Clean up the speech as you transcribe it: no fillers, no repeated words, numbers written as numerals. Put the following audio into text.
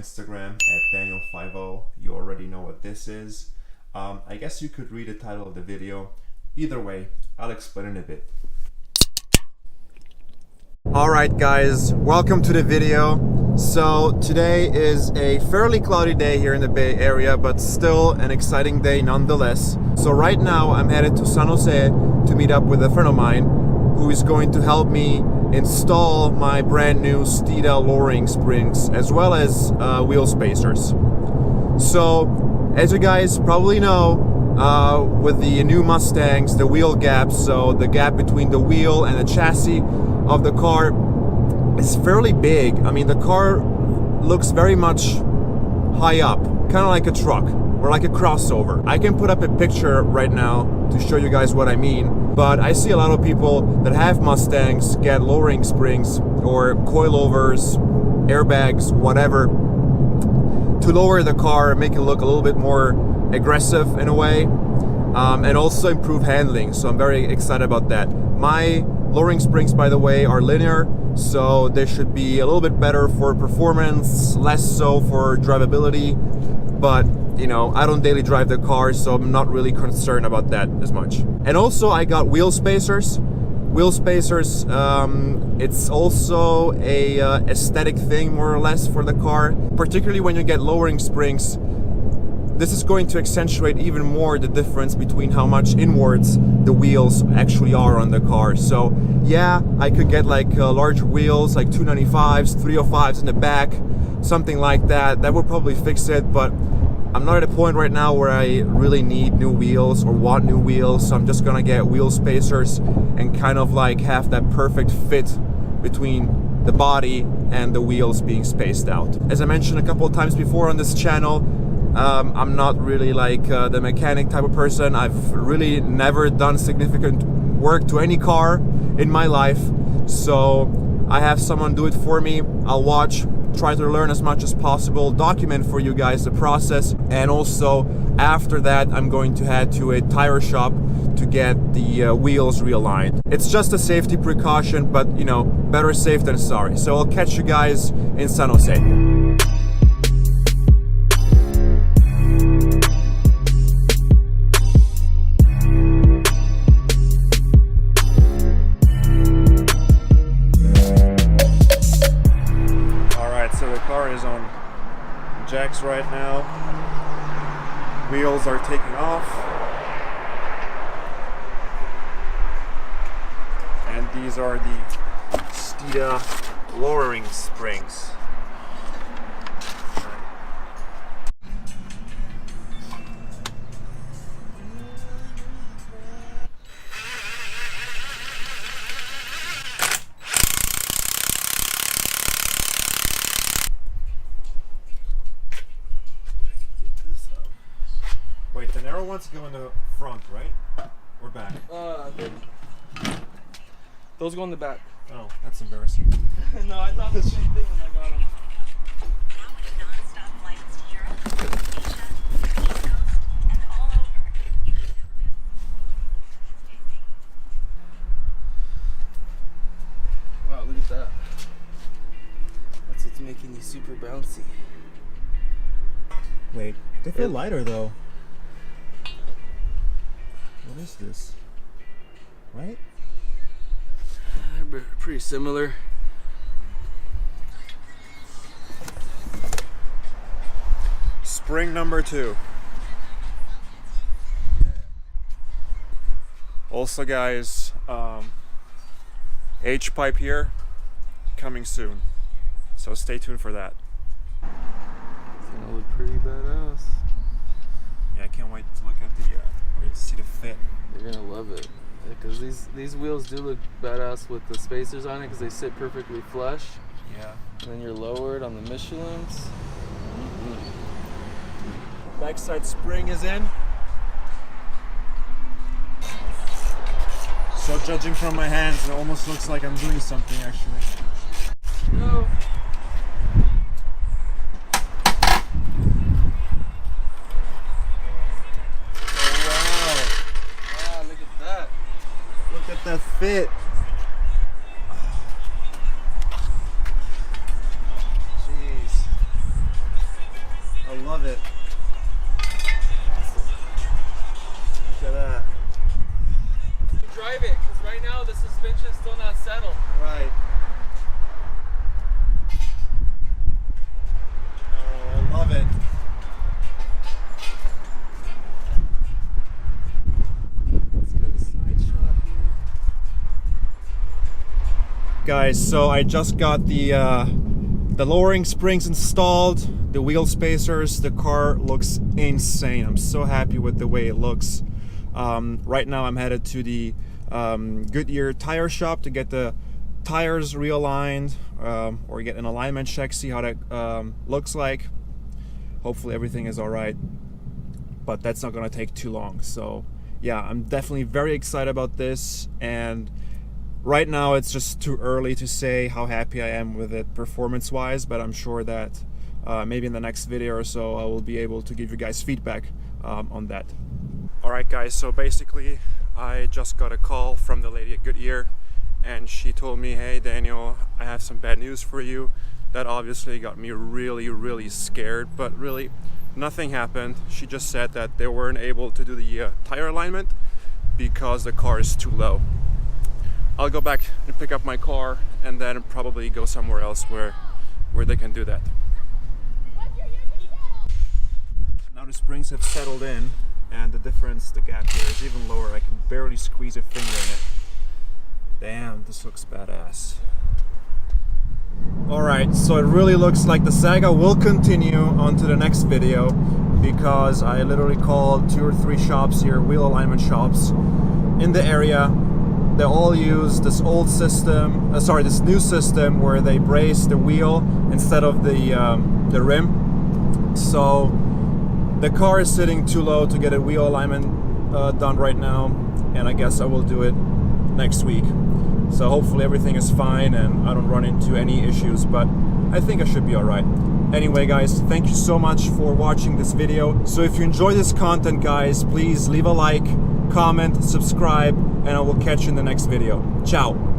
Instagram at danielfiveo. You already know what this is. I guess you could read the title of the video. Either way, I'll explain in a bit. Alright guys, welcome to the video. So today is a fairly cloudy day here in the Bay Area, but still an exciting day nonetheless. So right now I'm headed to San Jose to meet up with a friend of mine who is going to help me install my brand new Steeda lowering springs as well as wheel spacers. So as you guys probably know, with the new Mustangs, the wheel gap, so the gap between the wheel and the chassis of the car is fairly big. I mean, the car looks very much high up, kind of like a truck or like a crossover. I can put up a picture right now to show you guys what I mean, but I see a lot of people that have Mustangs get lowering springs or coilovers, airbags, whatever, to lower the car and make it look a little bit more aggressive in a way, and also improve handling. So I'm very excited about that. My lowering springs, by the way, are linear, so they should be a little bit better for performance, less so for drivability, but you know, I don't daily drive the car, so I'm not really concerned about that as much. And also I got wheel spacers. Wheel spacers, it's also a aesthetic thing more or less for the car, particularly when you get lowering springs. This is going to accentuate even more the difference between how much inwards the wheels actually are on the car. So yeah, I could get like large wheels, like 295s, 305s in the back, something like that. That would probably fix it, but I'm not at a point right now where I really need new wheels or want new wheels, so I'm just gonna get wheel spacers and kind of like have that perfect fit between the body and the wheels being spaced out. As I mentioned a couple of times before on this channel, I'm not really like the mechanic type of person. I've really never done significant work to any car in my life, so I have someone do it for me. I'll watch, try to learn as much as possible, document for you guys the process, and also after that I'm going to head to a tire shop to get the wheels realigned. It's just a safety precaution, but you know, better safe than sorry. So I'll catch you guys in San Jose. Jacks right now. Wheels are taking off, and these are the Steeda lowering springs. Wait, the narrow ones go in the front, right? Or back? Those go in the back. Oh, that's embarrassing. No, I thought the same thing when I got them. Wow, look at that. That's what's making these super bouncy. Wait, they feel lighter though. What is this? Right? They're pretty similar. Spring number 2. Also guys, H-pipe here, coming soon. So stay tuned for that. It's gonna look pretty badass. Yeah, I can't wait to look at the wait to see the fit. They're gonna love it, because these wheels do look badass with the spacers on it, because they sit perfectly flush. Yeah. And then you're lowered on the Michelins. Backside spring is in. So judging from my hands, it almost looks like I'm doing something actually. No. That fit. Jeez. guys, so I just got the lowering springs installed, the wheel spacers. The car looks insane. I'm so happy with the way it looks. Right now I'm headed to the Goodyear tire shop to get the tires realigned or get an alignment check, see how that looks like. Hopefully everything is all right, but that's not gonna take too long. So yeah, I'm definitely very excited about this, and right now it's just too early to say how happy I am with it performance wise, but I'm sure that maybe in the next video or so I will be able to give you guys feedback on that. Alright guys, so basically I just got a call from the lady at Goodyear, and she told me, hey Daniel, I have some bad news for you. That obviously got me really scared, but really nothing happened. She just said that they weren't able to do the tire alignment because the car is too low. I'll go back and pick up my car and then probably go somewhere else where they can do that. Now the springs have settled in, and the gap here is even lower. I can barely squeeze a finger in it. Damn, this looks badass. Alright, so it really looks like the saga will continue on to the next video, because I literally called 2 or 3 shops here, wheel alignment shops in the area. They all use this old system, this new system where they brace the wheel instead of the rim. So the car is sitting too low to get a wheel alignment done right now, and I guess I will do it next week. So hopefully everything is fine and I don't run into any issues, but I think I should be alright. Anyway guys, thank you so much for watching this video. So if you enjoy this content guys, please leave a like, comment, subscribe, and I will catch you in the next video. Ciao!